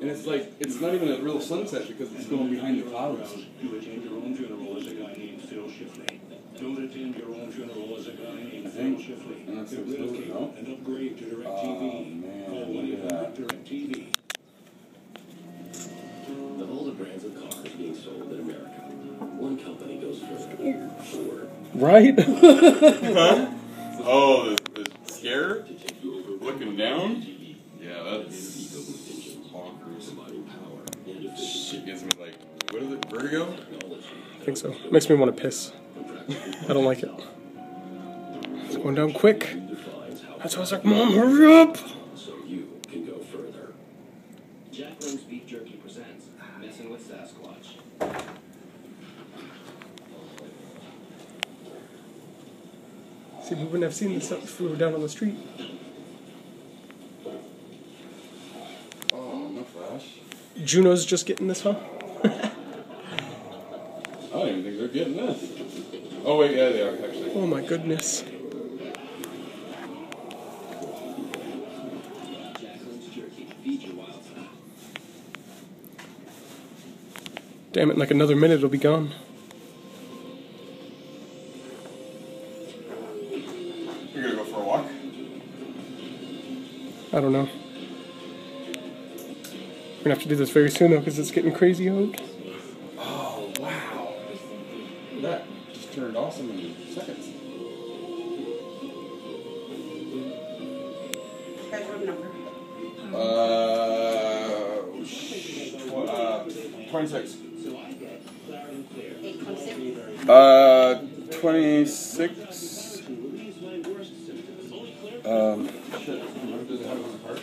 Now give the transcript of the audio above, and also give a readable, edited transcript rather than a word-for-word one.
And it's like, it's not even a real sunset because it's going behind the clouds. To attend your own funeral as a guy named Phil Shifley. Don't attend your own funeral as a guy named Phil Shifley. Get rid of cable and upgrade to DirecTV. Call 1-800-DirecTV. Of all the brands of cars being sold in America, one company goes further. Ford. Right? Huh? Oh, the scare? Looking down? Yeah, that's bonkers. Shit gives me like, what is it, vertigo? I think so. Makes me want to piss. I don't like it. It's going down quick. That's why I was like, Mom, hurry up! So you can go further. Jack Link's Beef Jerky presents Messing with Sasquatch. See, we wouldn't have seen this if we were down on the street. Oh, no flash. Juno's just getting this, huh? I don't even think they're getting this. Oh wait, yeah, they are actually. Oh my goodness. Jack Link's Jerky. Feed your wild side. Damn it, in like another minute it'll be gone. You're gonna go for a walk? I don't know. We're gonna have to do this very soon though, because it's getting crazy out. Oh, wow. That just turned awesome in seconds. Guys, what number? 26. 826. 26. Shit, does it have it on the card?